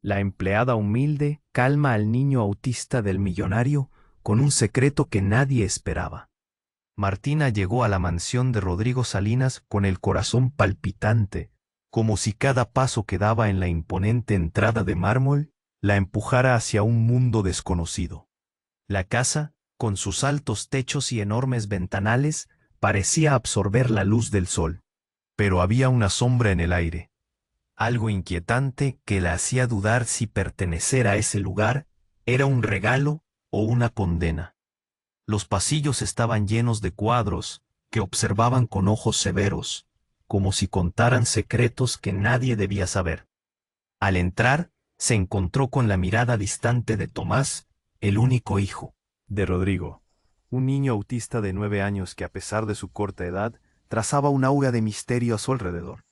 La empleada humilde calma al niño autista del millonario con un secreto que nadie esperaba. Martina llegó a la mansión de Rodrigo Salinas con el corazón palpitante, como si cada paso que daba en la imponente entrada de mármol la empujara hacia un mundo desconocido. La casa, con sus altos techos y enormes ventanales, parecía absorber la luz del sol. Pero había una sombra en el aire, algo inquietante que la hacía dudar si pertenecer a ese lugar era un regalo o una condena. Los pasillos estaban llenos de cuadros que observaban con ojos severos, como si contaran secretos que nadie debía saber. Al entrar, se encontró con la mirada distante de Tomás, el único hijo de Rodrigo, un niño autista de 9 años que, a pesar de su corta edad, trazaba un aura de misterio a su alrededor.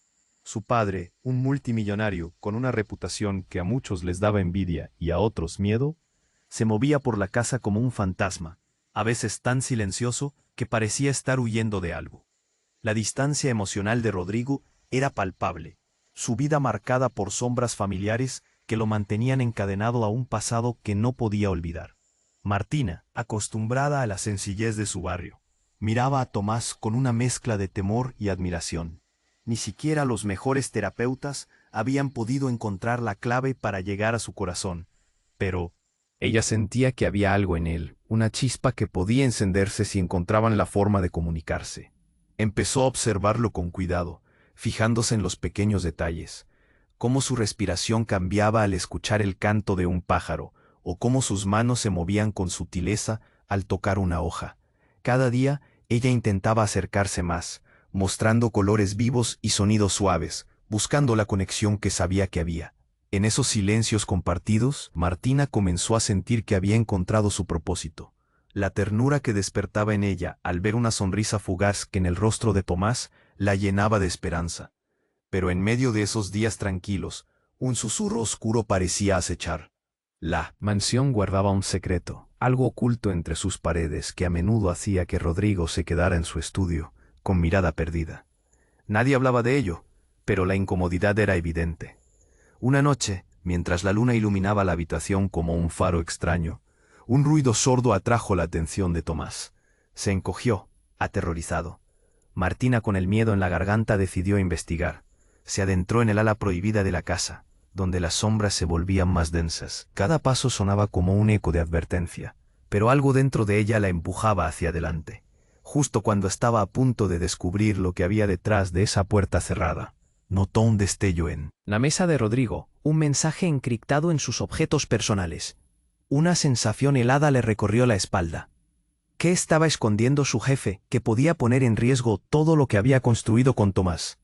Su padre, un multimillonario con una reputación que a muchos les daba envidia y a otros miedo, se movía por la casa como un fantasma, a veces tan silencioso que parecía estar huyendo de algo. La distancia emocional de Rodrigo era palpable, su vida marcada por sombras familiares que lo mantenían encadenado a un pasado que no podía olvidar. Martina, acostumbrada a la sencillez de su barrio, miraba a Tomás con una mezcla de temor y admiración. Ni siquiera los mejores terapeutas habían podido encontrar la clave para llegar a su corazón, pero ella sentía que había algo en él, una chispa que podía encenderse si encontraban la forma de comunicarse. Empezó a observarlo con cuidado, fijándose en los pequeños detalles, cómo su respiración cambiaba al escuchar el canto de un pájaro, o cómo sus manos se movían con sutileza al tocar una hoja. Cada día ella intentaba acercarse más, mostrando colores vivos y sonidos suaves, buscando la conexión que sabía que había. En esos silencios compartidos, Martina comenzó a sentir que había encontrado su propósito. La ternura que despertaba en ella al ver una sonrisa fugaz que en el rostro de Tomás la llenaba de esperanza. Pero en medio de esos días tranquilos, un susurro oscuro parecía acechar. La mansión guardaba un secreto, algo oculto entre sus paredes que a menudo hacía que Rodrigo se quedara en su estudio, con mirada perdida. Nadie hablaba de ello, pero la incomodidad era evidente. Una noche, mientras la luna iluminaba la habitación como un faro extraño, un ruido sordo atrajo la atención de Tomás. Se encogió, aterrorizado. Martina, con el miedo en la garganta, decidió investigar. Se adentró en el ala prohibida de la casa, donde las sombras se volvían más densas. Cada paso sonaba como un eco de advertencia, pero algo dentro de ella la empujaba hacia adelante. Justo cuando estaba a punto de descubrir lo que había detrás de esa puerta cerrada, notó un destello en la mesa de Rodrigo, un mensaje encriptado en sus objetos personales. Una sensación helada le recorrió la espalda. ¿Qué estaba escondiendo su jefe que podía poner en riesgo todo lo que había construido con Tomás?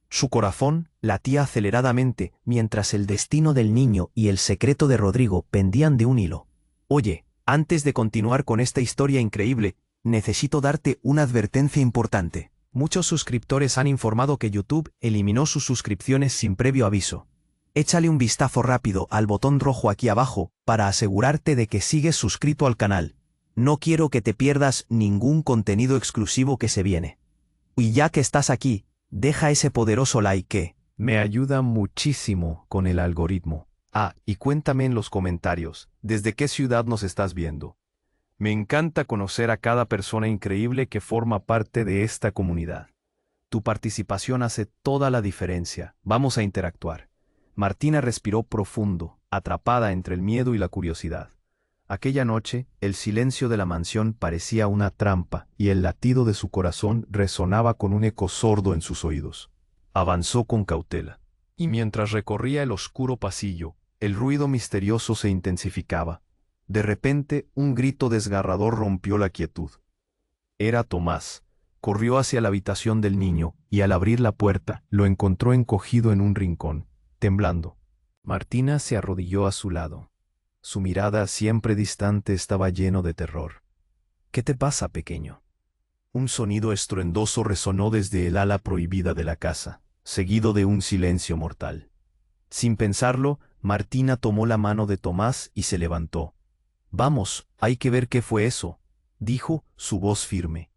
Su corazón latía aceleradamente mientras el destino del niño y el secreto de Rodrigo pendían de un hilo. Oye, antes de continuar con esta historia increíble, necesito darte una advertencia importante. Muchos suscriptores han informado que YouTube eliminó sus suscripciones sin previo aviso. Échale un vistazo rápido al botón rojo aquí abajo para asegurarte de que sigues suscrito al canal. No quiero que te pierdas ningún contenido exclusivo que se viene. Y ya que estás aquí, deja ese poderoso like que me ayuda muchísimo con el algoritmo. Ah, y cuéntame en los comentarios, ¿desde qué ciudad nos estás viendo? Me encanta conocer a cada persona increíble que forma parte de esta comunidad. Tu participación hace toda la diferencia. Vamos a interactuar. Martina respiró profundo, atrapada entre el miedo y la curiosidad. Aquella noche, el silencio de la mansión parecía una trampa y el latido de su corazón resonaba con un eco sordo en sus oídos. Avanzó con cautela, y mientras recorría el oscuro pasillo, el ruido misterioso se intensificaba. De repente, un grito desgarrador rompió la quietud. Era Tomás. Corrió hacia la habitación del niño y al abrir la puerta, lo encontró encogido en un rincón, temblando. Martina se arrodilló a su lado. Su mirada, siempre distante, estaba lleno de terror. ¿Qué te pasa, pequeño? Un sonido estruendoso resonó desde el ala prohibida de la casa, seguido de un silencio mortal. Sin pensarlo, Martina tomó la mano de Tomás y se levantó. «Vamos, hay que ver qué fue eso», dijo, su voz firme.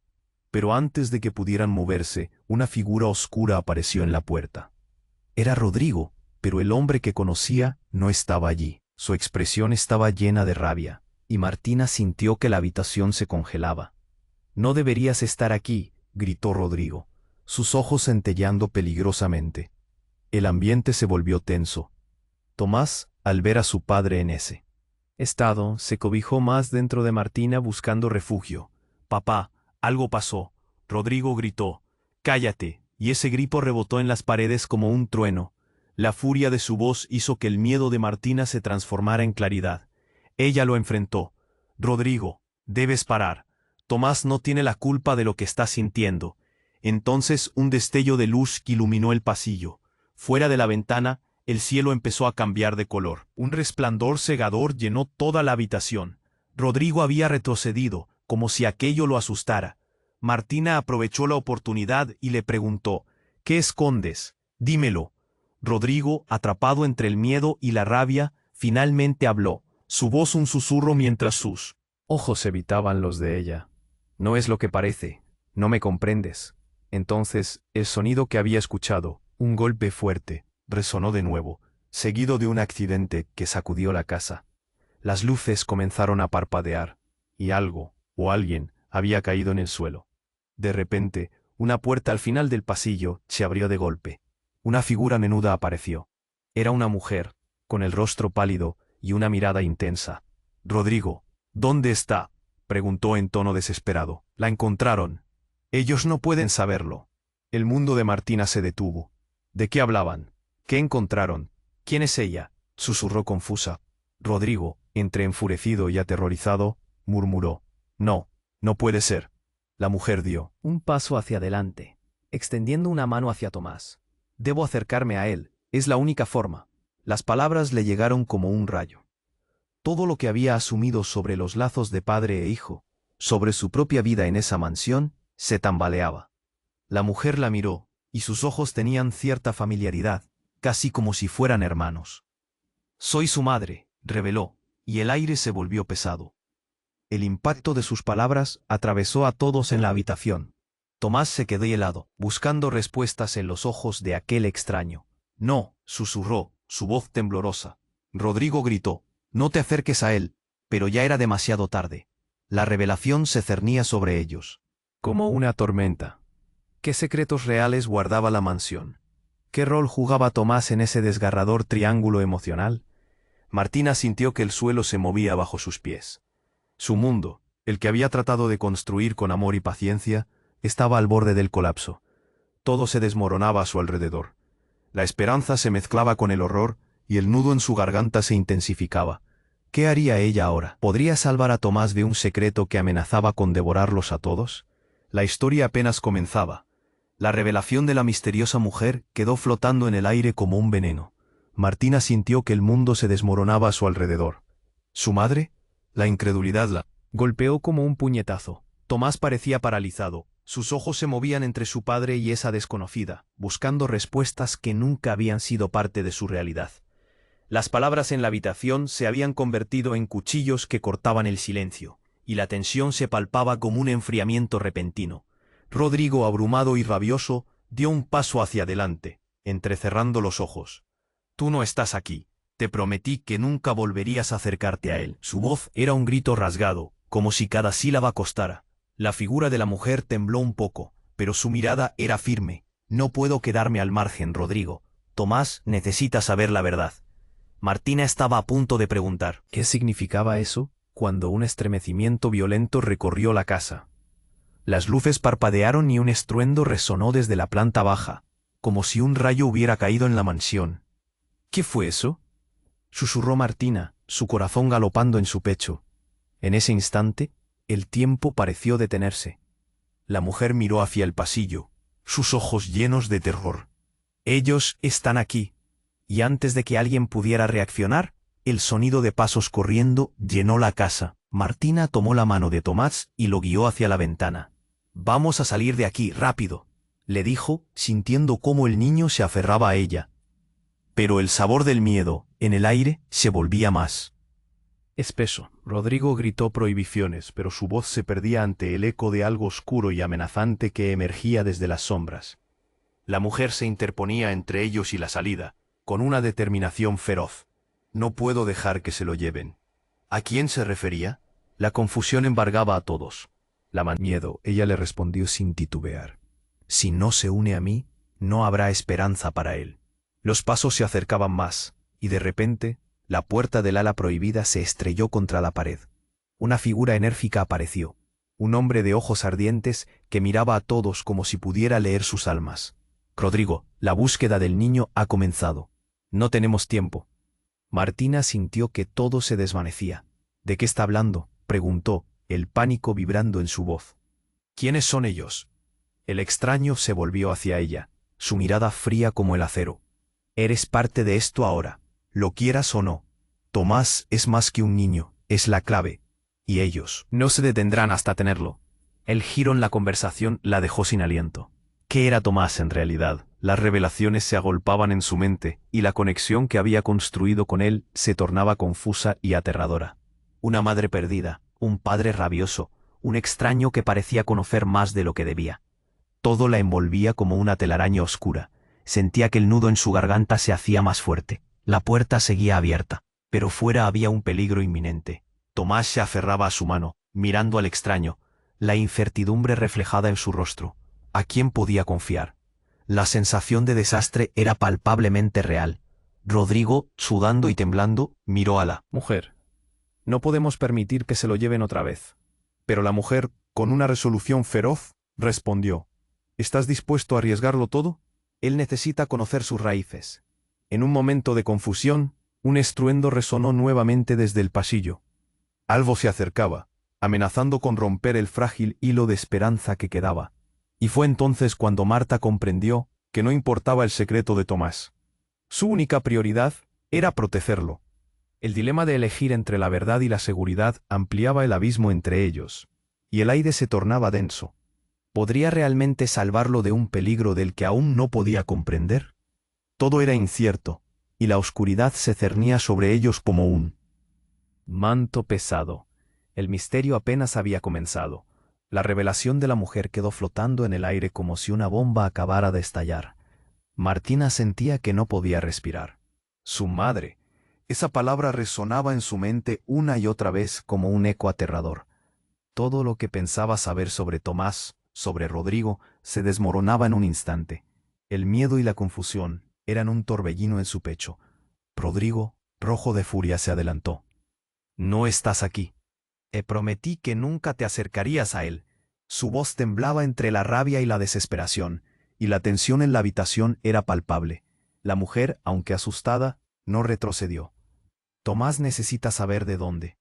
Pero antes de que pudieran moverse, una figura oscura apareció en la puerta. Era Rodrigo, pero el hombre que conocía no estaba allí. Su expresión estaba llena de rabia, y Martina sintió que la habitación se congelaba. «No deberías estar aquí», gritó Rodrigo, sus ojos centelleando peligrosamente. El ambiente se volvió tenso. Tomás, al ver a su padre en ese estado, se cobijó más dentro de Martina buscando refugio. «Papá, algo pasó», Rodrigo gritó. «Cállate», y ese grito rebotó en las paredes como un trueno. La furia de su voz hizo que el miedo de Martina se transformara en claridad. Ella lo enfrentó. «Rodrigo, debes parar. Tomás no tiene la culpa de lo que está sintiendo». Entonces un destello de luz iluminó el pasillo. Fuera de la ventana, el cielo empezó a cambiar de color. Un resplandor cegador llenó toda la habitación. Rodrigo había retrocedido, como si aquello lo asustara. Martina aprovechó la oportunidad y le preguntó: «¿Qué escondes? Dímelo». Rodrigo, atrapado entre el miedo y la rabia, finalmente habló, su voz un susurro mientras sus ojos evitaban los de ella. «No es lo que parece. No me comprendes». Entonces, el sonido que había escuchado, un golpe fuerte, resonó de nuevo, seguido de un accidente que sacudió la casa. Las luces comenzaron a parpadear, y algo, o alguien, había caído en el suelo. De repente, una puerta al final del pasillo se abrió de golpe. Una figura menuda apareció. Era una mujer, con el rostro pálido y una mirada intensa. «Rodrigo, ¿dónde está?», preguntó en tono desesperado. «La encontraron». «Ellos no pueden saberlo». El mundo de Martina se detuvo. ¿De qué hablaban? ¿Qué encontraron? ¿Quién es ella?, susurró confusa. Rodrigo, entre enfurecido y aterrorizado, murmuró: «No, no puede ser». La mujer dio un paso hacia adelante, extendiendo una mano hacia Tomás. «Debo acercarme a él, es la única forma». Las palabras le llegaron como un rayo. Todo lo que había asumido sobre los lazos de padre e hijo, sobre su propia vida en esa mansión, se tambaleaba. La mujer la miró, y sus ojos tenían cierta familiaridad, casi como si fueran hermanos. «Soy su madre», reveló, y el aire se volvió pesado. El impacto de sus palabras atravesó a todos en la habitación. Tomás se quedó helado, buscando respuestas en los ojos de aquel extraño. «No», susurró, su voz temblorosa. Rodrigo gritó: «No te acerques a él», pero ya era demasiado tarde. La revelación se cernía sobre ellos, como una tormenta. ¿Qué secretos reales guardaba la mansión? ¿Qué rol jugaba Tomás en ese desgarrador triángulo emocional? Martina sintió que el suelo se movía bajo sus pies. Su mundo, el que había tratado de construir con amor y paciencia, estaba al borde del colapso. Todo se desmoronaba a su alrededor. La esperanza se mezclaba con el horror y el nudo en su garganta se intensificaba. ¿Qué haría ella ahora? ¿Podría salvar a Tomás de un secreto que amenazaba con devorarlos a todos? La historia apenas comenzaba. La revelación de la misteriosa mujer quedó flotando en el aire como un veneno. Martina sintió que el mundo se desmoronaba a su alrededor. ¿Su madre? La incredulidad la golpeó como un puñetazo. Tomás parecía paralizado. Sus ojos se movían entre su padre y esa desconocida, buscando respuestas que nunca habían sido parte de su realidad. Las palabras en la habitación se habían convertido en cuchillos que cortaban el silencio, y la tensión se palpaba como un enfriamiento repentino. Rodrigo, abrumado y rabioso, dio un paso hacia adelante, entrecerrando los ojos. «Tú no estás aquí. Te prometí que nunca volverías a acercarte a él». Su voz era un grito rasgado, como si cada sílaba costara. La figura de la mujer tembló un poco, pero su mirada era firme. «No puedo quedarme al margen, Rodrigo. Tomás necesita saber la verdad». Martina estaba a punto de preguntar ¿qué significaba eso?, cuando un estremecimiento violento recorrió la casa. Las luces parpadearon y un estruendo resonó desde la planta baja, como si un rayo hubiera caído en la mansión. «¿Qué fue eso?», susurró Martina, su corazón galopando en su pecho. En ese instante, el tiempo pareció detenerse. La mujer miró hacia el pasillo, sus ojos llenos de terror. «Ellos están aquí». Y antes de que alguien pudiera reaccionar, el sonido de pasos corriendo llenó la casa. Martina tomó la mano de Tomás y lo guió hacia la ventana. «Vamos a salir de aquí, rápido», le dijo, sintiendo cómo el niño se aferraba a ella. Pero el sabor del miedo, en el aire, se volvía más espeso. Rodrigo gritó prohibiciones, pero su voz se perdía ante el eco de algo oscuro y amenazante que emergía desde las sombras. La mujer se interponía entre ellos y la salida, con una determinación feroz. «No puedo dejar que se lo lleven». ¿A quién se refería? La confusión embargaba a todos. Miedo, ella le respondió sin titubear. «Si no se une a mí, no habrá esperanza para él». Los pasos se acercaban más, y de repente, la puerta del ala prohibida se estrelló contra la pared. Una figura enérgica apareció, un hombre de ojos ardientes que miraba a todos como si pudiera leer sus almas. «Rodrigo, la búsqueda del niño ha comenzado. No tenemos tiempo». Martina sintió que todo se desvanecía. «¿De qué está hablando?», preguntó, el pánico vibrando en su voz. «¿Quiénes son ellos?». El extraño se volvió hacia ella, su mirada fría como el acero. «Eres parte de esto ahora, lo quieras o no. Tomás es más que un niño, es la clave. Y ellos no se detendrán hasta tenerlo». El giro en la conversación la dejó sin aliento. ¿Qué era Tomás en realidad? Las revelaciones se agolpaban en su mente, y la conexión que había construido con él se tornaba confusa y aterradora. Una madre perdida, un padre rabioso, un extraño que parecía conocer más de lo que debía. Todo la envolvía como una telaraña oscura. Sentía que el nudo en su garganta se hacía más fuerte. La puerta seguía abierta, pero fuera había un peligro inminente. Tomás se aferraba a su mano, mirando al extraño, la incertidumbre reflejada en su rostro. ¿A quién podía confiar? La sensación de desastre era palpablemente real. Rodrigo, sudando y temblando, miró a la mujer. «No podemos permitir que se lo lleven otra vez». Pero la mujer, con una resolución feroz, respondió: «¿Estás dispuesto a arriesgarlo todo? Él necesita conocer sus raíces». En un momento de confusión, un estruendo resonó nuevamente desde el pasillo. Algo se acercaba, amenazando con romper el frágil hilo de esperanza que quedaba. Y fue entonces cuando Marta comprendió que no importaba el secreto de Tomás. Su única prioridad era protegerlo. El dilema de elegir entre la verdad y la seguridad ampliaba el abismo entre ellos, y el aire se tornaba denso. ¿Podría realmente salvarlo de un peligro del que aún no podía comprender? Todo era incierto, y la oscuridad se cernía sobre ellos como un manto pesado. El misterio apenas había comenzado. La revelación de la mujer quedó flotando en el aire como si una bomba acabara de estallar. Martina sentía que no podía respirar. Su madre. Esa palabra resonaba en su mente una y otra vez como un eco aterrador. Todo lo que pensaba saber sobre Tomás, sobre Rodrigo, se desmoronaba en un instante. El miedo y la confusión eran un torbellino en su pecho. Rodrigo, rojo de furia, se adelantó. «No estás aquí. Te prometí que nunca te acercarías a él». Su voz temblaba entre la rabia y la desesperación, y la tensión en la habitación era palpable. La mujer, aunque asustada, no retrocedió. «Tomás necesita saber de dónde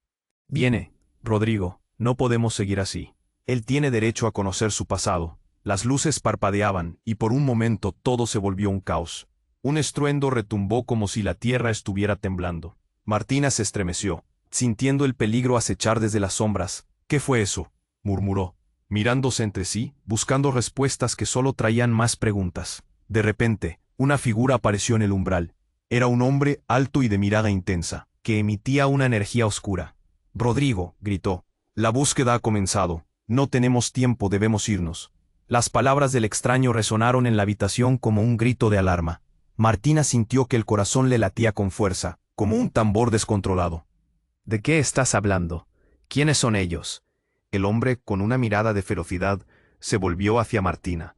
viene, Rodrigo. No podemos seguir así. Él tiene derecho a conocer su pasado». Las luces parpadeaban, y por un momento todo se volvió un caos. Un estruendo retumbó como si la tierra estuviera temblando. Martina se estremeció, sintiendo el peligro acechar desde las sombras. «¿Qué fue eso?», murmuró, mirándose entre sí, buscando respuestas que solo traían más preguntas. De repente, una figura apareció en el umbral. Era un hombre alto y de mirada intensa, que emitía una energía oscura. «Rodrigo», gritó, «la búsqueda ha comenzado. No tenemos tiempo, debemos irnos». Las palabras del extraño resonaron en la habitación como un grito de alarma. Martina sintió que el corazón le latía con fuerza, como un tambor descontrolado. «¿De qué estás hablando? ¿Quiénes son ellos?». El hombre, con una mirada de ferocidad, se volvió hacia Martina.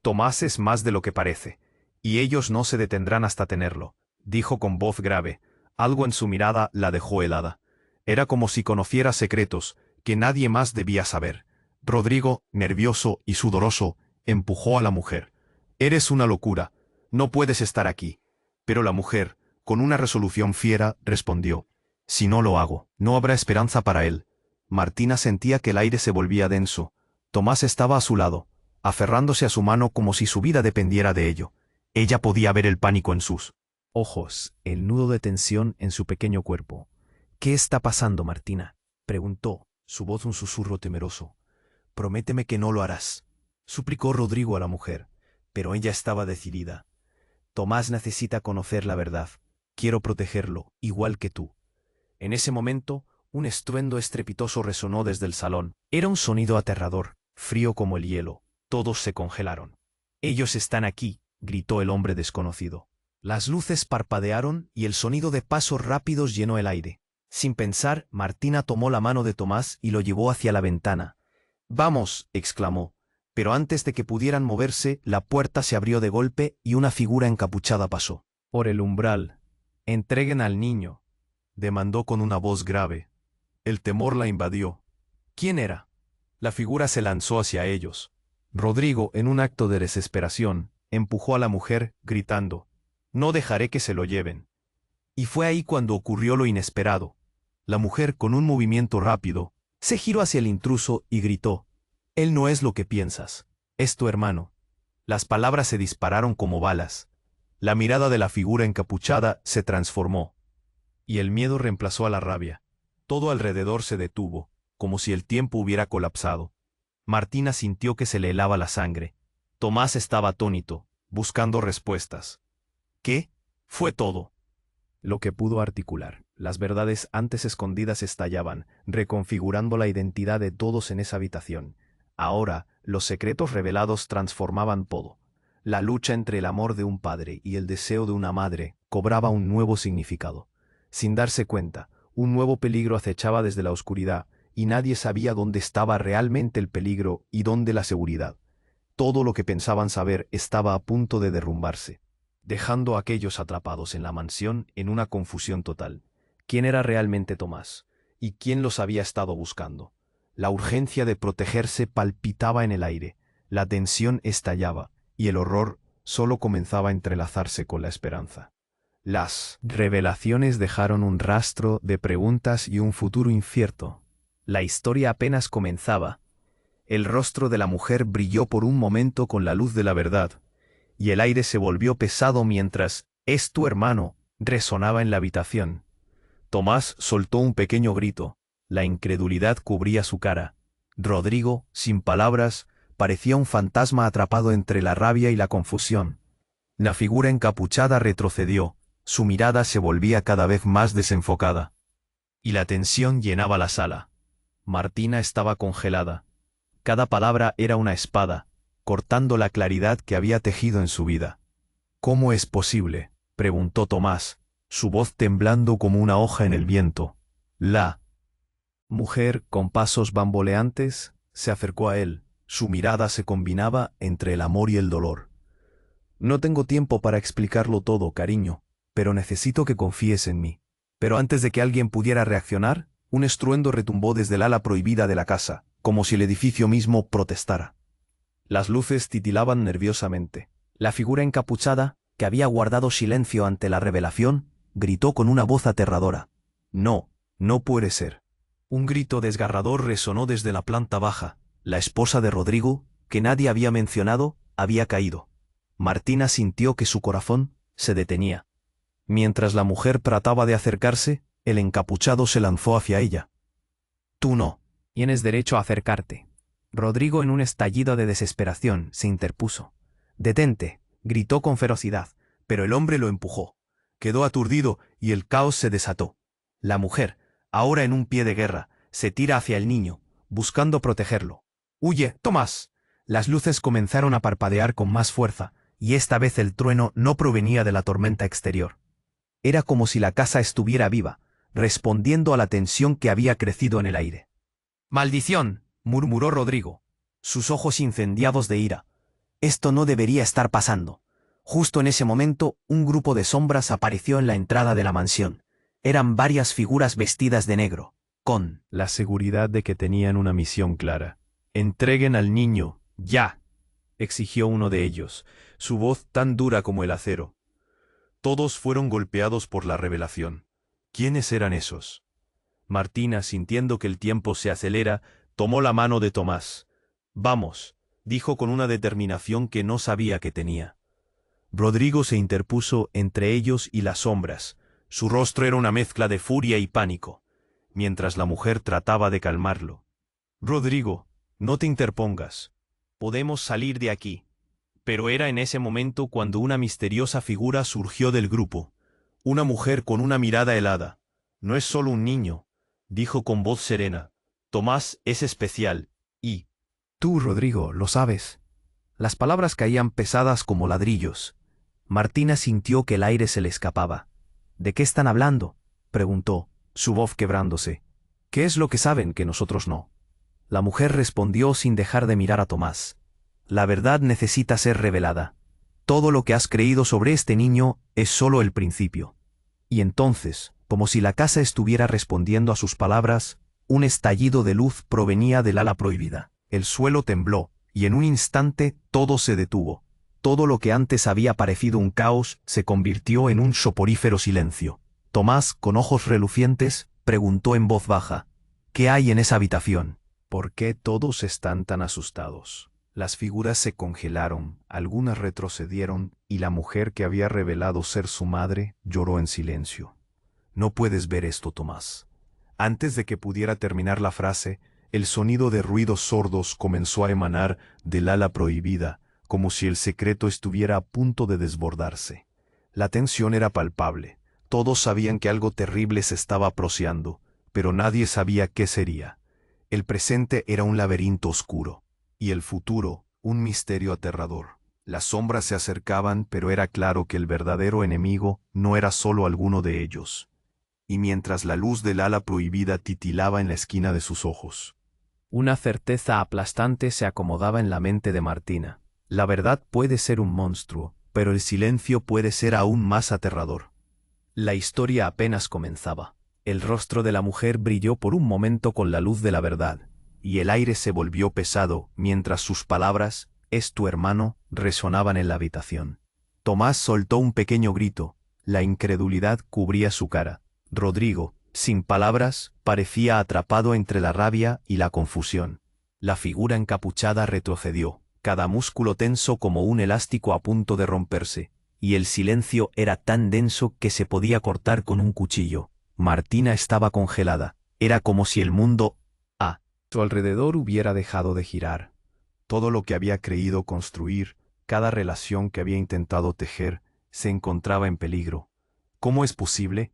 «Tomás es más de lo que parece, y ellos no se detendrán hasta tenerlo», dijo con voz grave. Algo en su mirada la dejó helada. Era como si conociera secretos que nadie más debía saber. Rodrigo, nervioso y sudoroso, empujó a la mujer. «Eres una locura. No puedes estar aquí». Pero la mujer, con una resolución fiera, respondió: «Si no lo hago, no habrá esperanza para él». Martina sentía que el aire se volvía denso. Tomás estaba a su lado, aferrándose a su mano como si su vida dependiera de ello. Ella podía ver el pánico en sus ojos, el nudo de tensión en su pequeño cuerpo. «¿Qué está pasando, Martina?», preguntó, su voz un susurro temeroso. «Prométeme que no lo harás», suplicó Rodrigo a la mujer, pero ella estaba decidida. «Tomás necesita conocer la verdad. Quiero protegerlo, igual que tú». En ese momento, un estruendo estrepitoso resonó desde el salón. Era un sonido aterrador, frío como el hielo. Todos se congelaron. «Ellos están aquí», gritó el hombre desconocido. Las luces parpadearon y el sonido de pasos rápidos llenó el aire. Sin pensar, Martina tomó la mano de Tomás y lo llevó hacia la ventana. «Vamos», exclamó, pero antes de que pudieran moverse, la puerta se abrió de golpe y una figura encapuchada pasó por el umbral. «Entreguen al niño», demandó con una voz grave. El temor la invadió. ¿Quién era? La figura se lanzó hacia ellos. Rodrigo, en un acto de desesperación, empujó a la mujer, gritando: «No dejaré que se lo lleven». Y fue ahí cuando ocurrió lo inesperado. La mujer, con un movimiento rápido, se giró hacia el intruso y gritó: «Él no es lo que piensas. Es tu hermano». Las palabras se dispararon como balas. La mirada de la figura encapuchada se transformó. Y el miedo reemplazó a la rabia. Todo alrededor se detuvo, como si el tiempo hubiera colapsado. Martina sintió que se le helaba la sangre. Tomás estaba atónito, buscando respuestas. ¿Qué? Fue todo lo que pudo articular. Las verdades antes escondidas estallaban, reconfigurando la identidad de todos en esa habitación. Ahora, los secretos revelados transformaban todo. La lucha entre el amor de un padre y el deseo de una madre cobraba un nuevo significado. Sin darse cuenta, un nuevo peligro acechaba desde la oscuridad, y nadie sabía dónde estaba realmente el peligro y dónde la seguridad. Todo lo que pensaban saber estaba a punto de derrumbarse, dejando a aquellos atrapados en la mansión en una confusión total. ¿Quién era realmente Tomás? ¿Y quién los había estado buscando? La urgencia de protegerse palpitaba en el aire, la tensión estallaba, y el horror solo comenzaba a entrelazarse con la esperanza. Las revelaciones dejaron un rastro de preguntas y un futuro incierto. La historia apenas comenzaba. El rostro de la mujer brilló por un momento con la luz de la verdad, y el aire se volvió pesado mientras «Es tu hermano» resonaba en la habitación. Tomás soltó un pequeño grito. La incredulidad cubría su cara. Rodrigo, sin palabras, parecía un fantasma atrapado entre la rabia y la confusión. La figura encapuchada retrocedió, su mirada se volvía cada vez más desenfocada. Y la tensión llenaba la sala. Martina estaba congelada. Cada palabra era una espada, cortando la claridad que había tejido en su vida. «¿Cómo es posible?», preguntó Tomás, su voz temblando como una hoja en el viento. La mujer, con pasos bamboleantes, se acercó a él. Su mirada se combinaba entre el amor y el dolor. «No tengo tiempo para explicarlo todo, cariño, pero necesito que confíes en mí». Pero antes de que alguien pudiera reaccionar, un estruendo retumbó desde el ala prohibida de la casa, como si el edificio mismo protestara. Las luces titilaban nerviosamente. La figura encapuchada, que había guardado silencio ante la revelación, gritó con una voz aterradora: «No, no puede ser». Un grito desgarrador resonó desde la planta baja. La esposa de Rodrigo, que nadie había mencionado, había caído. Martina sintió que su corazón se detenía. Mientras la mujer trataba de acercarse, el encapuchado se lanzó hacia ella. «Tú no tienes derecho a acercarte». Rodrigo, en un estallido de desesperación, se interpuso. «Detente», gritó con ferocidad, pero el hombre lo empujó. Quedó aturdido y el caos se desató. La mujer, ahora en un pie de guerra, se tira hacia el niño, buscando protegerlo. «¡Huye, Tomás!». Las luces comenzaron a parpadear con más fuerza, y esta vez el trueno no provenía de la tormenta exterior. Era como si la casa estuviera viva, respondiendo a la tensión que había crecido en el aire. «¡Maldición!», murmuró Rodrigo, sus ojos incendiados de ira. Esto no debería estar pasando. Justo en ese momento, un grupo de sombras apareció en la entrada de la mansión. Eran varias figuras vestidas de negro, con la seguridad de que tenían una misión clara. «Entreguen al niño, ya», exigió uno de ellos, su voz tan dura como el acero. Todos fueron golpeados por la revelación. ¿Quiénes eran esos? Martina, sintiendo que el tiempo se acelera, tomó la mano de Tomás. «Vamos», dijo con una determinación que no sabía que tenía. Rodrigo se interpuso entre ellos y las sombras. Su rostro era una mezcla de furia y pánico, mientras la mujer trataba de calmarlo. «Rodrigo, no te interpongas. Podemos salir de aquí». Pero era en ese momento cuando una misteriosa figura surgió del grupo. Una mujer con una mirada helada. «No es solo un niño», dijo con voz serena. «Tomás es especial, y tú, Rodrigo, lo sabes». Las palabras caían pesadas como ladrillos. Martina sintió que el aire se le escapaba. ¿De qué están hablando?, preguntó, su voz quebrándose. ¿Qué es lo que saben que nosotros no? La mujer respondió sin dejar de mirar a Tomás. La verdad necesita ser revelada. Todo lo que has creído sobre este niño es solo el principio. Y entonces, como si la casa estuviera respondiendo a sus palabras, un estallido de luz provenía del ala prohibida. El suelo tembló, y en un instante todo se detuvo. Todo lo que antes había parecido un caos se convirtió en un soporífero silencio. Tomás, con ojos relucientes, preguntó en voz baja: ¿qué hay en esa habitación? ¿Por qué todos están tan asustados? Las figuras se congelaron, algunas retrocedieron, y la mujer que había revelado ser su madre lloró en silencio. No puedes ver esto, Tomás. Antes de que pudiera terminar la frase, el sonido de ruidos sordos comenzó a emanar del ala prohibida, como si el secreto estuviera a punto de desbordarse. La tensión era palpable. Todos sabían que algo terrible se estaba aproximando, pero nadie sabía qué sería. El presente era un laberinto oscuro, y el futuro, un misterio aterrador. Las sombras se acercaban, pero era claro que el verdadero enemigo no era solo alguno de ellos. Y mientras la luz del ala prohibida titilaba en la esquina de sus ojos, una certeza aplastante se acomodaba en la mente de Martina. La verdad puede ser un monstruo, pero el silencio puede ser aún más aterrador. La historia apenas comenzaba. El rostro de la mujer brilló por un momento con la luz de la verdad, y el aire se volvió pesado mientras sus palabras, «es tu hermano», resonaban en la habitación. Tomás soltó un pequeño grito. La incredulidad cubría su cara. Rodrigo, sin palabras, parecía atrapado entre la rabia y la confusión. La figura encapuchada retrocedió, cada músculo tenso como un elástico a punto de romperse, y el silencio era tan denso que se podía cortar con un cuchillo. Martina estaba congelada. Era como si el mundo a su alrededor hubiera dejado de girar. Todo lo que había creído construir, cada relación que había intentado tejer, se encontraba en peligro. ¿Cómo es posible?,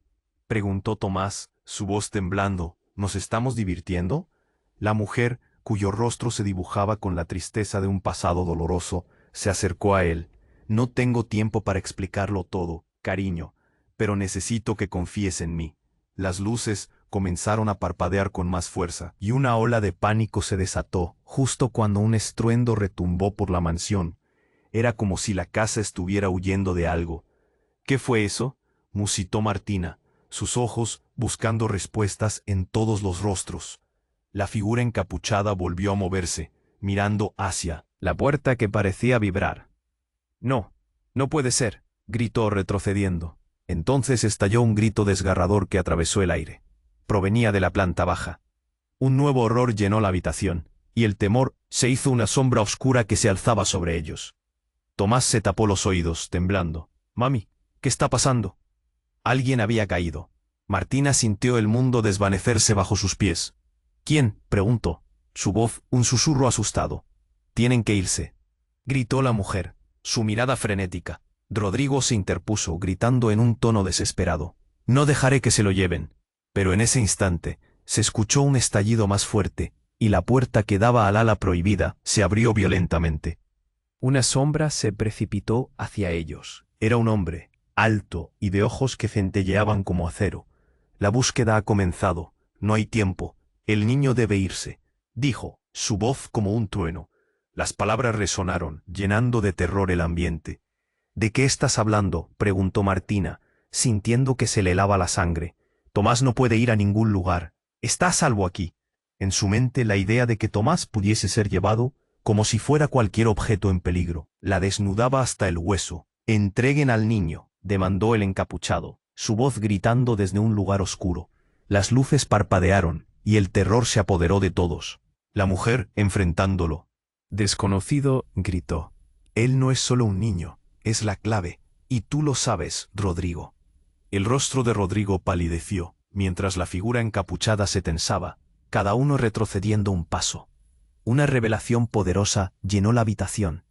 preguntó Tomás, su voz temblando. ¿Nos estamos divirtiendo? La mujer, cuyo rostro se dibujaba con la tristeza de un pasado doloroso, se acercó a él. No tengo tiempo para explicarlo todo, cariño, pero necesito que confíes en mí. Las luces comenzaron a parpadear con más fuerza, y una ola de pánico se desató, justo cuando un estruendo retumbó por la mansión. Era como si la casa estuviera huyendo de algo. ¿Qué fue eso?, musitó Martina, sus ojos buscando respuestas en todos los rostros. La figura encapuchada volvió a moverse, mirando hacia la puerta que parecía vibrar. «No, no puede ser», gritó retrocediendo. Entonces estalló un grito desgarrador que atravesó el aire. Provenía de la planta baja. Un nuevo horror llenó la habitación, y el temor se hizo una sombra oscura que se alzaba sobre ellos. Tomás se tapó los oídos, temblando. «Mami, ¿qué está pasando?». Alguien había caído. Martina sintió el mundo desvanecerse bajo sus pies. «¿Quién?», preguntó. Su voz, un susurro asustado. «Tienen que irse», gritó la mujer, su mirada frenética. Rodrigo se interpuso, gritando en un tono desesperado. «No dejaré que se lo lleven». Pero en ese instante, se escuchó un estallido más fuerte, y la puerta que daba al ala prohibida se abrió violentamente. Una sombra se precipitó hacia ellos. Era un hombre, alto y de ojos que centelleaban como acero. «La búsqueda ha comenzado. No hay tiempo. El niño debe irse», dijo, su voz como un trueno. Las palabras resonaron, llenando de terror el ambiente. «¿De qué estás hablando?», preguntó Martina, sintiendo que se le helaba la sangre. «Tomás no puede ir a ningún lugar. Está a salvo aquí». En su mente la idea de que Tomás pudiese ser llevado, como si fuera cualquier objeto en peligro, la desnudaba hasta el hueso. «Entreguen al niño», demandó el encapuchado, su voz gritando desde un lugar oscuro. Las luces parpadearon, y el terror se apoderó de todos. La mujer, enfrentándolo. «Desconocido», gritó. «Él no es solo un niño, es la clave, y tú lo sabes, Rodrigo». El rostro de Rodrigo palideció, mientras la figura encapuchada se tensaba, cada uno retrocediendo un paso. Una revelación poderosa llenó la habitación.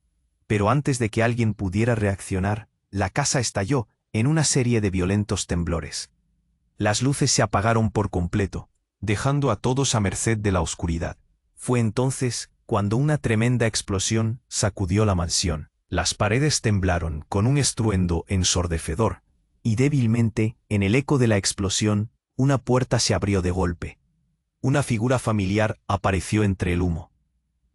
Pero antes de que alguien pudiera reaccionar, la casa estalló en una serie de violentos temblores. Las luces se apagaron por completo, dejando a todos a merced de la oscuridad. Fue entonces cuando una tremenda explosión sacudió la mansión. Las paredes temblaron con un estruendo ensordecedor, y débilmente, en el eco de la explosión, una puerta se abrió de golpe. Una figura familiar apareció entre el humo.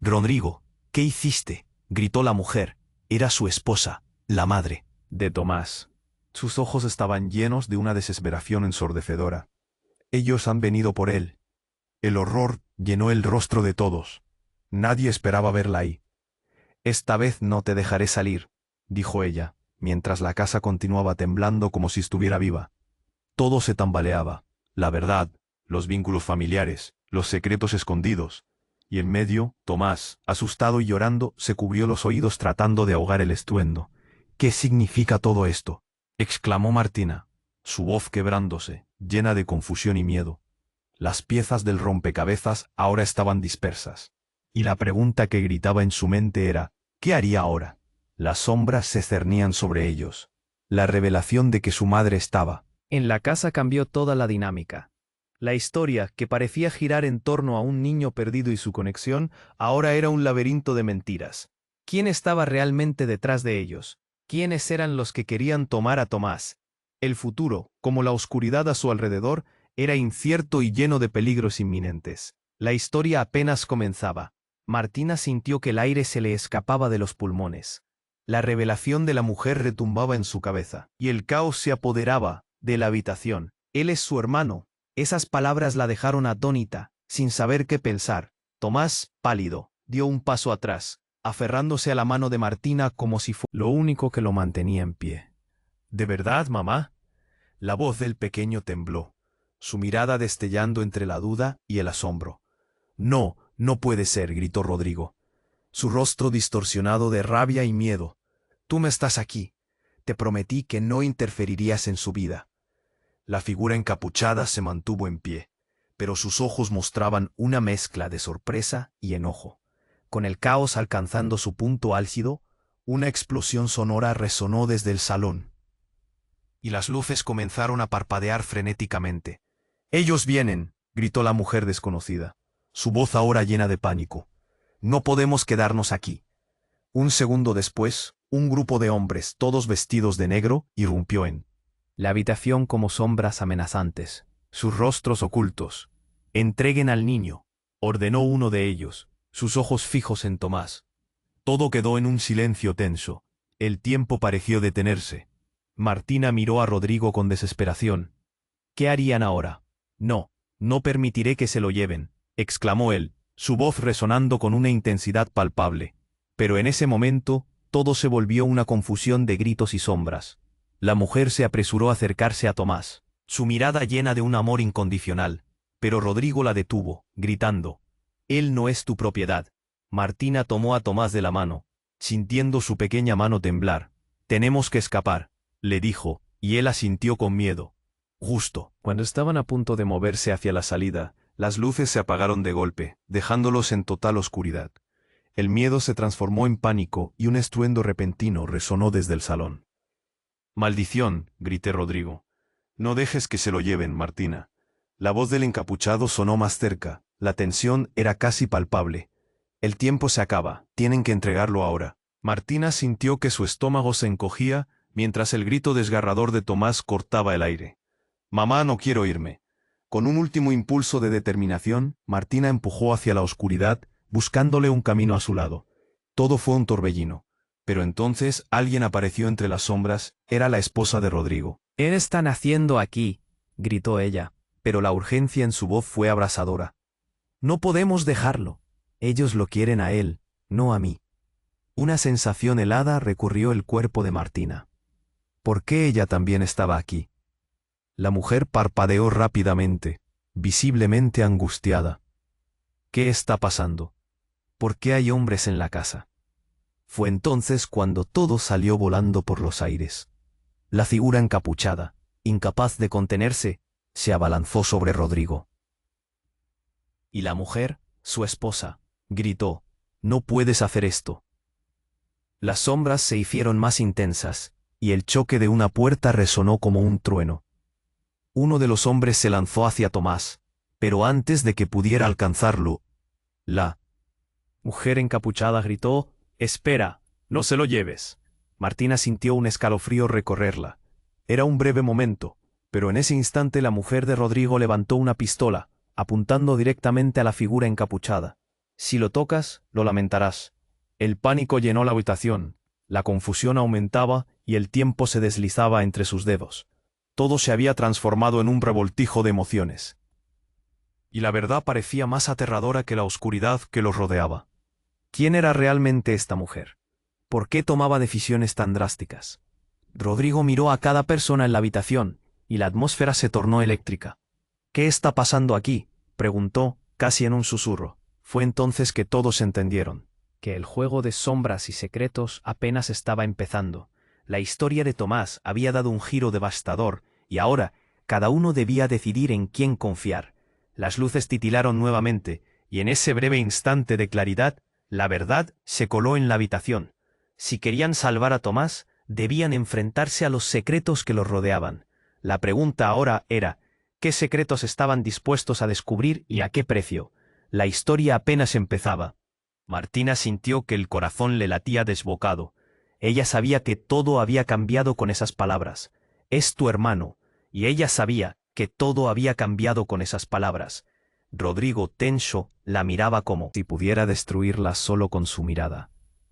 «Rodrigo, ¿qué hiciste?», gritó la mujer. Era su esposa, la madre de Tomás. Sus ojos estaban llenos de una desesperación ensordecedora. «Ellos han venido por él». El horror llenó el rostro de todos. Nadie esperaba verla ahí. «Esta vez no te dejaré salir», dijo ella, mientras la casa continuaba temblando como si estuviera viva. Todo se tambaleaba: la verdad, los vínculos familiares, los secretos escondidos. Y en medio, Tomás, asustado y llorando, se cubrió los oídos tratando de ahogar el estruendo. «¿Qué significa todo esto?», exclamó Martina, su voz quebrándose, llena de confusión y miedo. Las piezas del rompecabezas ahora estaban dispersas. Y la pregunta que gritaba en su mente era: ¿qué haría ahora? Las sombras se cernían sobre ellos. La revelación de que su madre estaba en la casa cambió toda la dinámica. La historia, que parecía girar en torno a un niño perdido y su conexión, ahora era un laberinto de mentiras. ¿Quién estaba realmente detrás de ellos? ¿Quiénes eran los que querían tomar a Tomás? El futuro, como la oscuridad a su alrededor, era incierto y lleno de peligros inminentes. La historia apenas comenzaba. Martina sintió que el aire se le escapaba de los pulmones. La revelación de la mujer retumbaba en su cabeza, y el caos se apoderaba de la habitación. «Él es su hermano». Esas palabras la dejaron atónita, sin saber qué pensar. Tomás, pálido, dio un paso atrás, aferrándose a la mano de Martina como si fuera lo único que lo mantenía en pie. «¿De verdad, mamá?». La voz del pequeño tembló, su mirada destellando entre la duda y el asombro. «No, no puede ser», gritó Rodrigo, su rostro distorsionado de rabia y miedo. «Tú me estás aquí. Te prometí que no interferirías en su vida». La figura encapuchada se mantuvo en pie, pero sus ojos mostraban una mezcla de sorpresa y enojo. Con el caos alcanzando su punto álgido, una explosión sonora resonó desde el salón, y las luces comenzaron a parpadear frenéticamente. «¡Ellos vienen!», gritó la mujer desconocida, su voz ahora llena de pánico. «No podemos quedarnos aquí». Un segundo después, un grupo de hombres, todos vestidos de negro, irrumpió en la habitación como sombras amenazantes, sus rostros ocultos. «Entreguen al niño», ordenó uno de ellos, sus ojos fijos en Tomás. Todo quedó en un silencio tenso. El tiempo pareció detenerse. Martina miró a Rodrigo con desesperación. «¿Qué harían ahora?». «No, no permitiré que se lo lleven», exclamó él, su voz resonando con una intensidad palpable. Pero en ese momento, todo se volvió una confusión de gritos y sombras. La mujer se apresuró a acercarse a Tomás, su mirada llena de un amor incondicional, pero Rodrigo la detuvo, gritando: «Él no es tu propiedad». Martina tomó a Tomás de la mano, sintiendo su pequeña mano temblar. «Tenemos que escapar», le dijo, y él asintió con miedo. Justo cuando estaban a punto de moverse hacia la salida, las luces se apagaron de golpe, dejándolos en total oscuridad. El miedo se transformó en pánico y un estruendo repentino resonó desde el salón. «Maldición», grité Rodrigo. «No dejes que se lo lleven, Martina». La voz del encapuchado sonó más cerca, la tensión era casi palpable. «El tiempo se acaba, tienen que entregarlo ahora». Martina sintió que su estómago se encogía, mientras el grito desgarrador de Tomás cortaba el aire. «Mamá, no quiero irme». Con un último impulso de determinación, Martina empujó hacia la oscuridad, buscándole un camino a su lado. Todo fue un torbellino. Pero entonces alguien apareció entre las sombras. Era la esposa de Rodrigo. «¿Qué están haciendo aquí?», gritó ella, pero la urgencia en su voz fue abrasadora. «No podemos dejarlo. Ellos lo quieren a él, no a mí». Una sensación helada recorrió el cuerpo de Martina. ¿Por qué ella también estaba aquí? La mujer parpadeó rápidamente, visiblemente angustiada. «¿Qué está pasando? ¿Por qué hay hombres en la casa?». Fue entonces cuando todo salió volando por los aires. La figura encapuchada, incapaz de contenerse, se abalanzó sobre Rodrigo. Y la mujer, su esposa, gritó: «No puedes hacer esto». Las sombras se hicieron más intensas, y el choque de una puerta resonó como un trueno. Uno de los hombres se lanzó hacia Tomás, pero antes de que pudiera alcanzarlo, la mujer encapuchada gritó: «¡Espera!». No se lo lleves. Martina sintió un escalofrío recorrerla. Era un breve momento, pero en ese instante la mujer de Rodrigo levantó una pistola, apuntando directamente a la figura encapuchada. Si lo tocas, lo lamentarás. El pánico llenó la habitación, la confusión aumentaba y el tiempo se deslizaba entre sus dedos. Todo se había transformado en un revoltijo de emociones. Y la verdad parecía más aterradora que la oscuridad que los rodeaba. ¿Quién era realmente esta mujer? ¿Por qué tomaba decisiones tan drásticas? Rodrigo miró a cada persona en la habitación, y la atmósfera se tornó eléctrica. ¿Qué está pasando aquí?, preguntó, casi en un susurro. Fue entonces que todos entendieron que el juego de sombras y secretos apenas estaba empezando. La historia de Tomás había dado un giro devastador, y ahora cada uno debía decidir en quién confiar. Las luces titilaron nuevamente, y en ese breve instante de claridad, la verdad se coló en la habitación. Si querían salvar a Tomás, debían enfrentarse a los secretos que los rodeaban. La pregunta ahora era, ¿qué secretos estaban dispuestos a descubrir y a qué precio? La historia apenas empezaba. Martina sintió que el corazón le latía desbocado. Ella sabía que todo había cambiado con esas palabras. Es tu hermano. Y ella sabía que todo había cambiado con esas palabras. Rodrigo, tenso, la miraba como si pudiera destruirla solo con su mirada.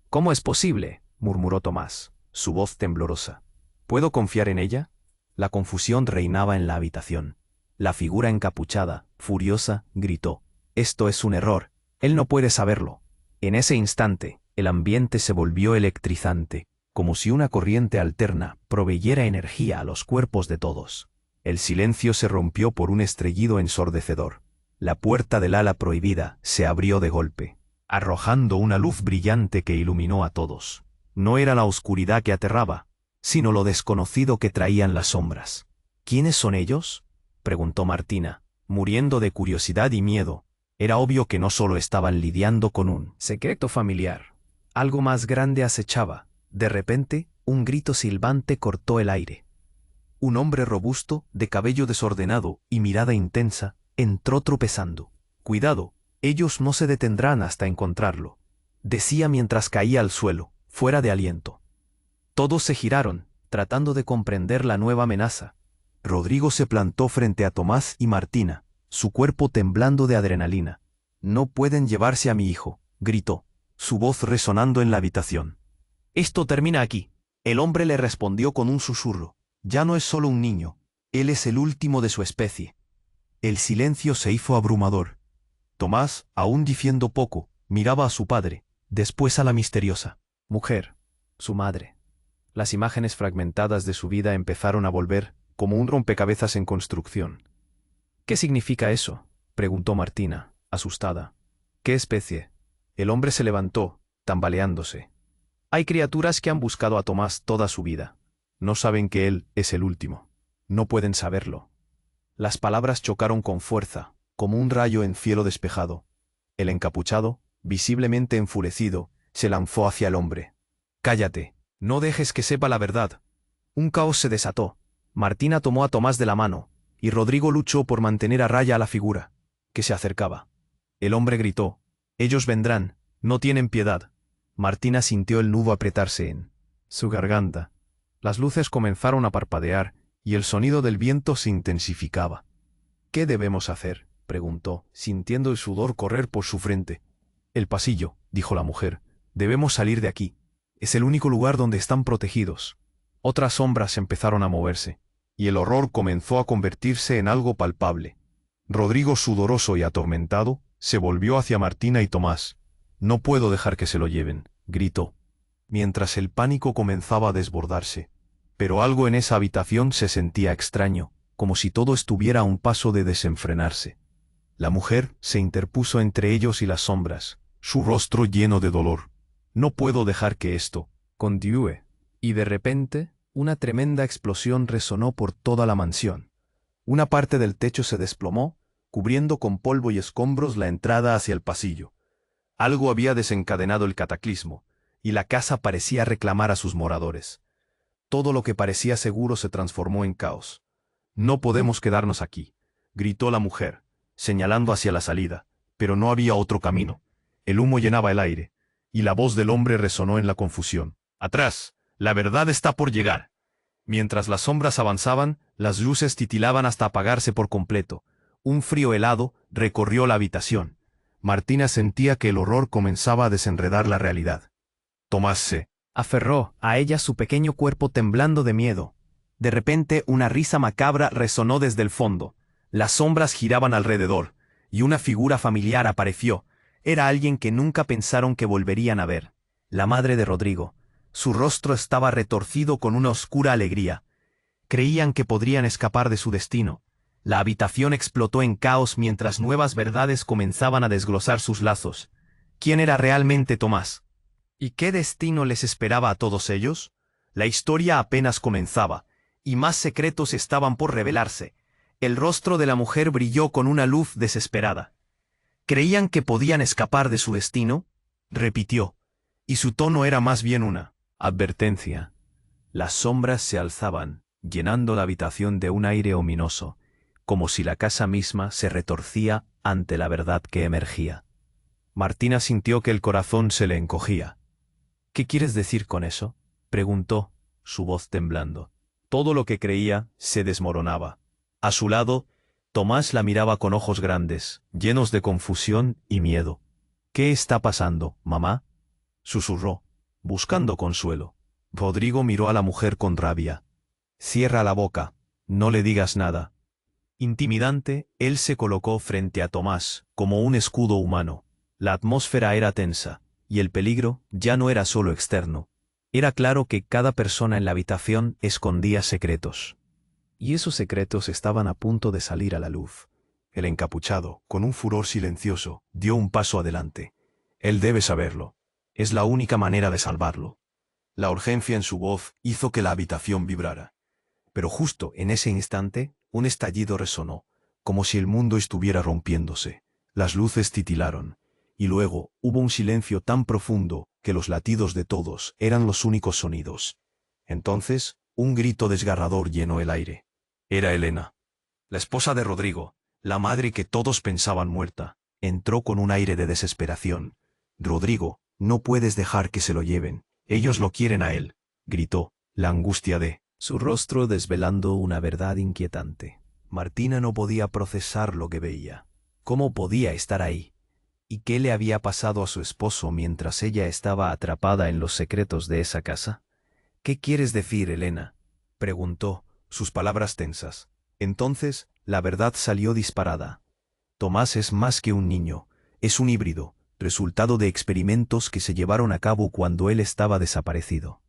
¿Cómo es posible?, murmuró Tomás, su voz temblorosa. ¿Puedo confiar en ella? La confusión reinaba en la habitación. La figura encapuchada, furiosa, gritó. Esto es un error. Él no puede saberlo. En ese instante, el ambiente se volvió electrizante, como si una corriente alterna proveyera energía a los cuerpos de todos. El silencio se rompió por un estrellido ensordecedor. La puerta del ala prohibida se abrió de golpe, arrojando una luz brillante que iluminó a todos. No era la oscuridad que aterraba, sino lo desconocido que traían las sombras. ¿Quiénes son ellos?, preguntó Martina, muriendo de curiosidad y miedo. Era obvio que no solo estaban lidiando con un secreto familiar. Algo más grande acechaba. De repente, un grito silbante cortó el aire. Un hombre robusto, de cabello desordenado y mirada intensa, entró tropezando. «Cuidado, ellos no se detendrán hasta encontrarlo», decía mientras caía al suelo, fuera de aliento. Todos se giraron, tratando de comprender la nueva amenaza. Rodrigo se plantó frente a Tomás y Martina, su cuerpo temblando de adrenalina. «No pueden llevarse a mi hijo», gritó, su voz resonando en la habitación. «Esto termina aquí», el hombre le respondió con un susurro. «Ya no es solo un niño, él es el último de su especie». El silencio se hizo abrumador. Tomás, aún diciendo poco, miraba a su padre, después a la misteriosa mujer, su madre. Las imágenes fragmentadas de su vida empezaron a volver, como un rompecabezas en construcción. «¿Qué significa eso?», preguntó Martina, asustada. «¿Qué especie?». El hombre se levantó, tambaleándose. «Hay criaturas que han buscado a Tomás toda su vida. No saben que él es el último. No pueden saberlo». Las palabras chocaron con fuerza, como un rayo en cielo despejado. El encapuchado, visiblemente enfurecido, se lanzó hacia el hombre. «Cállate, no dejes que sepa la verdad». Un caos se desató. Martina tomó a Tomás de la mano, y Rodrigo luchó por mantener a raya a la figura, que se acercaba. El hombre gritó: «Ellos vendrán, no tienen piedad». Martina sintió el nudo apretarse en su garganta. Las luces comenzaron a parpadear, y el sonido del viento se intensificaba. «¿Qué debemos hacer?», preguntó, sintiendo el sudor correr por su frente. «El pasillo», dijo la mujer. «Debemos salir de aquí. Es el único lugar donde están protegidos». Otras sombras empezaron a moverse, y el horror comenzó a convertirse en algo palpable. Rodrigo, sudoroso y atormentado, se volvió hacia Martina y Tomás. «No puedo dejar que se lo lleven», gritó, mientras el pánico comenzaba a desbordarse. Pero algo en esa habitación se sentía extraño, como si todo estuviera a un paso de desenfrenarse. La mujer se interpuso entre ellos y las sombras, su rostro lleno de dolor. «No puedo dejar que esto continúe». Y de repente, una tremenda explosión resonó por toda la mansión. Una parte del techo se desplomó, cubriendo con polvo y escombros la entrada hacia el pasillo. Algo había desencadenado el cataclismo, y la casa parecía reclamar a sus moradores. Todo lo que parecía seguro se transformó en caos. «No podemos quedarnos aquí», gritó la mujer, señalando hacia la salida, pero no había otro camino. El humo llenaba el aire, y la voz del hombre resonó en la confusión. Atrás, la verdad está por llegar. Mientras las sombras avanzaban, las luces titilaban hasta apagarse por completo. Un frío helado recorrió la habitación. Martina sentía que el horror comenzaba a desenredar la realidad. Tomás se aferró a ella, su pequeño cuerpo temblando de miedo. De repente, una risa macabra resonó desde el fondo. Las sombras giraban alrededor, y una figura familiar apareció. Era alguien que nunca pensaron que volverían a ver. La madre de Rodrigo. Su rostro estaba retorcido con una oscura alegría. Creían que podrían escapar de su destino. La habitación explotó en caos mientras nuevas verdades comenzaban a desglosar sus lazos. ¿Quién era realmente Tomás? ¿Y qué destino les esperaba a todos ellos? La historia apenas comenzaba, y más secretos estaban por revelarse. El rostro de la mujer brilló con una luz desesperada. ¿Creían que podían escapar de su destino? Repitió, y su tono era más bien una advertencia. Las sombras se alzaban, llenando la habitación de un aire ominoso, como si la casa misma se retorcía ante la verdad que emergía. Martina sintió que el corazón se le encogía. ¿Qué quieres decir con eso?, preguntó, su voz temblando. Todo lo que creía se desmoronaba. A su lado, Tomás la miraba con ojos grandes, llenos de confusión y miedo. ¿Qué está pasando, mamá?, susurró, buscando consuelo. Rodrigo miró a la mujer con rabia. Cierra la boca, no le digas nada. Intimidante, él se colocó frente a Tomás, como un escudo humano. La atmósfera era tensa, y el peligro ya no era solo externo. Era claro que cada persona en la habitación escondía secretos. Y esos secretos estaban a punto de salir a la luz. El encapuchado, con un furor silencioso, dio un paso adelante. Él debe saberlo. Es la única manera de salvarlo. La urgencia en su voz hizo que la habitación vibrara. Pero justo en ese instante, un estallido resonó, como si el mundo estuviera rompiéndose. Las luces titilaron, y luego hubo un silencio tan profundo que los latidos de todos eran los únicos sonidos. Entonces, un grito desgarrador llenó el aire. Era Elena, la esposa de Rodrigo, la madre que todos pensaban muerta. Entró con un aire de desesperación. Rodrigo, no puedes dejar que se lo lleven. Ellos lo quieren a él, gritó, la angustia de su rostro desvelando una verdad inquietante. Martina no podía procesar lo que veía. ¿Cómo podía estar ahí? ¿Y qué le había pasado a su esposo mientras ella estaba atrapada en los secretos de esa casa? ¿Qué quieres decir, Elena?, preguntó, sus palabras tensas. Entonces, la verdad salió disparada. Tomás es más que un niño, es un híbrido, resultado de experimentos que se llevaron a cabo cuando él estaba desaparecido.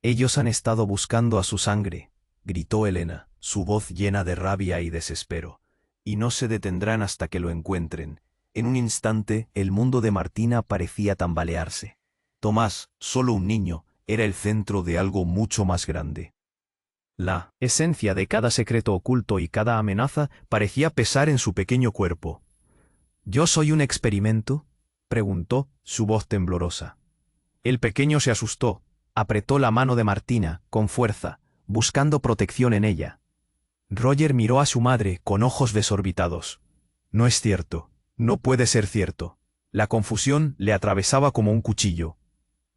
Ellos han estado buscando a su sangre, gritó Elena, su voz llena de rabia y desespero, y no se detendrán hasta que lo encuentren. En un instante, el mundo de Martina parecía tambalearse. Tomás, solo un niño, era el centro de algo mucho más grande. La esencia de cada secreto oculto y cada amenaza parecía pesar en su pequeño cuerpo. ¿Yo soy un experimento?, preguntó, su voz temblorosa. El pequeño se asustó, apretó la mano de Martina, con fuerza, buscando protección en ella. Roger miró a su madre con ojos desorbitados. No es cierto, no puede ser cierto. La confusión le atravesaba como un cuchillo.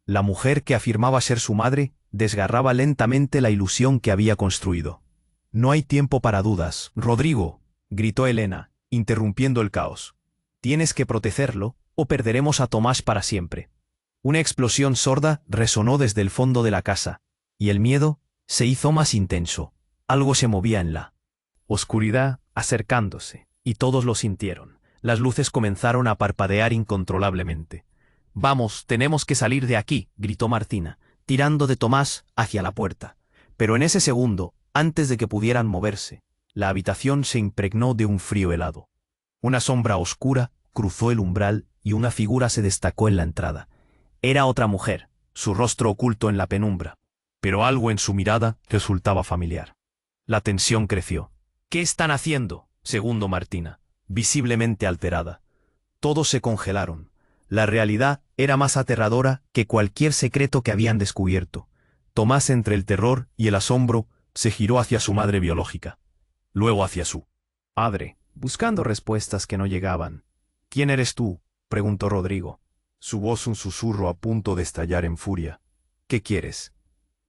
La mujer que afirmaba ser su madre desgarraba lentamente la ilusión que había construido. No hay tiempo para dudas, Rodrigo, gritó Elena, interrumpiendo el caos. Tienes que protegerlo, o perderemos a Tomás para siempre. Una explosión sorda resonó desde el fondo de la casa, y el miedo se hizo más intenso. Algo se movía en la oscuridad, acercándose, y todos lo sintieron. Las luces comenzaron a parpadear incontrolablemente. «Vamos, tenemos que salir de aquí», gritó Martina, tirando de Tomás hacia la puerta. Pero en ese segundo, antes de que pudieran moverse, la habitación se impregnó de un frío helado. Una sombra oscura cruzó el umbral y una figura se destacó en la entrada. Era otra mujer, su rostro oculto en la penumbra, pero algo en su mirada resultaba familiar. La tensión creció. «¿Qué están haciendo?», segundó Martina, visiblemente alterada. Todos se congelaron. La realidad era más aterradora que cualquier secreto que habían descubierto. Tomás, entre el terror y el asombro, se giró hacia su madre biológica. Luego hacia su padre, buscando respuestas que no llegaban. «¿Quién eres tú?», preguntó Rodrigo. su voz un susurro a punto de estallar en furia. ¿Qué quieres?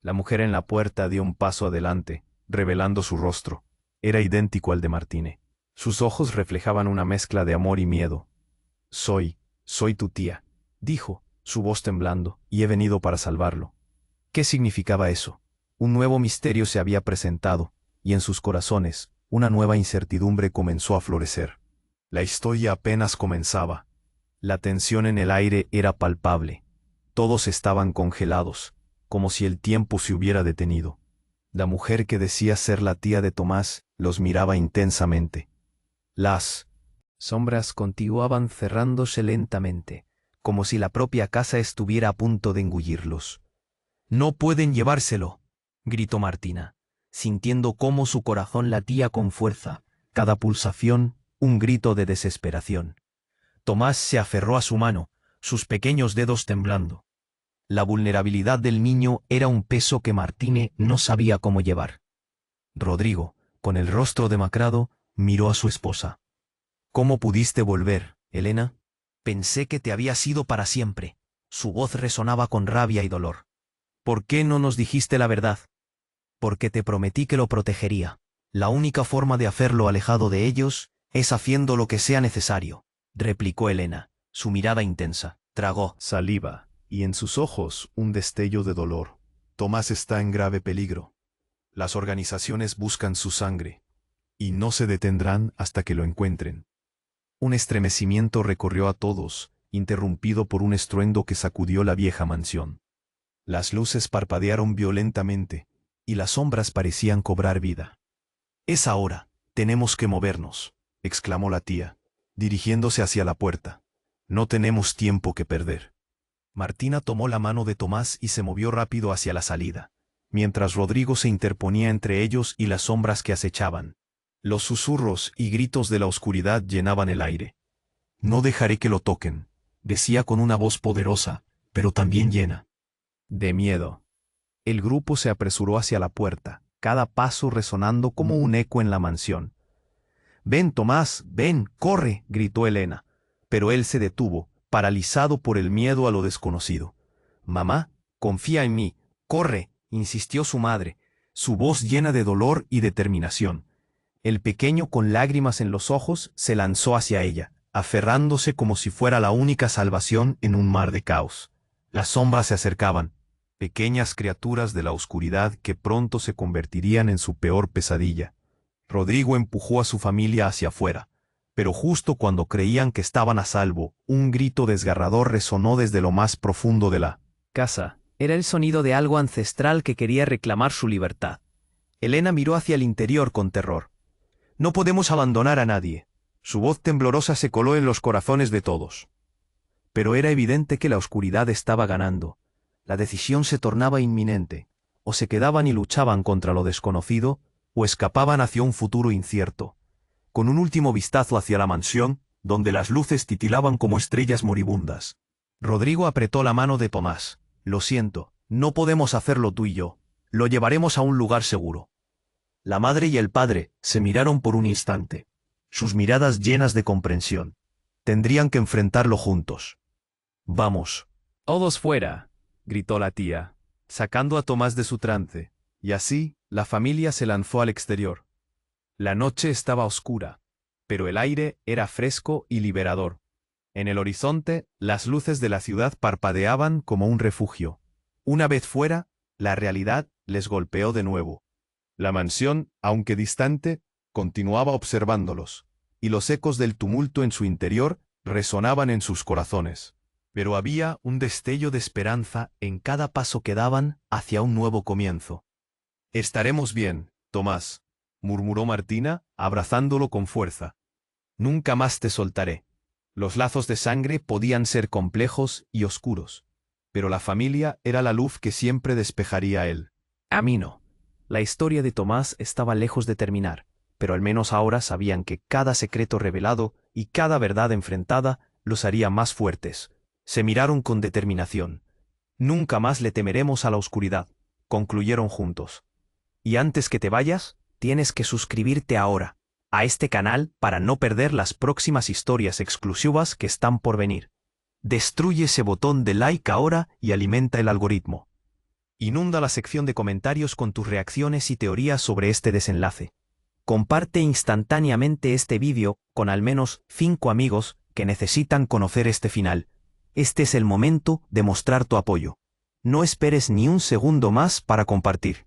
La mujer en la puerta dio un paso adelante, revelando su rostro. Era idéntico al de Martine. Sus ojos reflejaban una mezcla de amor y miedo. Soy tu tía, dijo, su voz temblando, y he venido para salvarlo. ¿Qué significaba eso? Un nuevo misterio se había presentado, y en sus corazones, una nueva incertidumbre comenzó a florecer. La historia apenas comenzaba. La tensión en el aire era palpable. Todos estaban congelados, como si el tiempo se hubiera detenido. La mujer que decía ser la tía de Tomás los miraba intensamente. Las sombras continuaban cerrándose lentamente, como si la propia casa estuviera a punto de engullirlos. «No pueden llevárselo», gritó Martina, sintiendo cómo su corazón latía con fuerza, cada pulsación un grito de desesperación. Tomás se aferró a su mano, sus pequeños dedos temblando. La vulnerabilidad del niño era un peso que Martine no sabía cómo llevar. Rodrigo, con el rostro demacrado, miró a su esposa. «¿Cómo pudiste volver, Elena?» «Pensé que te habías ido para siempre». Su voz resonaba con rabia y dolor. «¿Por qué no nos dijiste la verdad?» «Porque te prometí que lo protegería. La única forma de hacerlo alejado de ellos es haciendo lo que sea necesario», replicó Elena, su mirada intensa. Tragó saliva, y en sus ojos un destello de dolor. «Tomás está en grave peligro. Las organizaciones buscan su sangre, y no se detendrán hasta que lo encuentren». Un estremecimiento recorrió a todos, interrumpido por un estruendo que sacudió la vieja mansión. Las luces parpadearon violentamente, y las sombras parecían cobrar vida. «Es ahora, tenemos que movernos», exclamó la tía, dirigiéndose hacia la puerta. «No tenemos tiempo que perder». Martina tomó la mano de Tomás y se movió rápido hacia la salida, mientras Rodrigo se interponía entre ellos y las sombras que acechaban. Los susurros y gritos de la oscuridad llenaban el aire. «No dejaré que lo toquen», decía con una voz poderosa, pero también llena de miedo. El grupo se apresuró hacia la puerta, cada paso resonando como un eco en la mansión. «Ven, Tomás, ven, corre», gritó Elena, pero él se detuvo, paralizado por el miedo a lo desconocido. «Mamá, confía en mí, corre», insistió su madre, su voz llena de dolor y determinación. El pequeño, con lágrimas en los ojos, se lanzó hacia ella, aferrándose como si fuera la única salvación en un mar de caos. Las sombras se acercaban, pequeñas criaturas de la oscuridad que pronto se convertirían en su peor pesadilla. Rodrigo empujó a su familia hacia afuera, pero justo cuando creían que estaban a salvo, un grito desgarrador resonó desde lo más profundo de la casa. Era el sonido de algo ancestral que quería reclamar su libertad. Elena miró hacia el interior con terror. «No podemos abandonar a nadie». Su voz temblorosa se coló en los corazones de todos. Pero era evidente que la oscuridad estaba ganando. La decisión se tornaba inminente. O se quedaban y luchaban contra lo desconocido, o escapaban hacia un futuro incierto. Con un último vistazo hacia la mansión, donde las luces titilaban como estrellas moribundas, Rodrigo apretó la mano de Tomás. «Lo siento, no podemos hacerlo tú y yo. Lo llevaremos a un lugar seguro». La madre y el padre se miraron por un instante, sus miradas llenas de comprensión. Tendrían que enfrentarlo juntos. «Vamos». «Todos fuera», gritó la tía, sacando a Tomás de su trance, y así la familia se lanzó al exterior. La noche estaba oscura, pero el aire era fresco y liberador. En el horizonte, las luces de la ciudad parpadeaban como un refugio. Una vez fuera, la realidad les golpeó de nuevo. La mansión, aunque distante, continuaba observándolos, y los ecos del tumulto en su interior resonaban en sus corazones. Pero había un destello de esperanza en cada paso que daban hacia un nuevo comienzo. «Estaremos bien, Tomás», murmuró Martina, abrazándolo con fuerza. «Nunca más te soltaré». Los lazos de sangre podían ser complejos y oscuros, pero la familia era la luz que siempre despejaría el camino. La historia de Tomás estaba lejos de terminar, pero al menos ahora sabían que cada secreto revelado y cada verdad enfrentada los haría más fuertes. Se miraron con determinación. «Nunca más le temeremos a la oscuridad», concluyeron juntos. «Y antes que te vayas, tienes que suscribirte ahora a este canal para no perder las próximas historias exclusivas que están por venir». Destruye ese botón de like ahora y alimenta el algoritmo. Inunda la sección de comentarios con tus reacciones y teorías sobre este desenlace. Comparte instantáneamente este vídeo con al menos 5 amigos que necesitan conocer este final. Este es el momento de mostrar tu apoyo. No esperes ni un segundo más para compartir.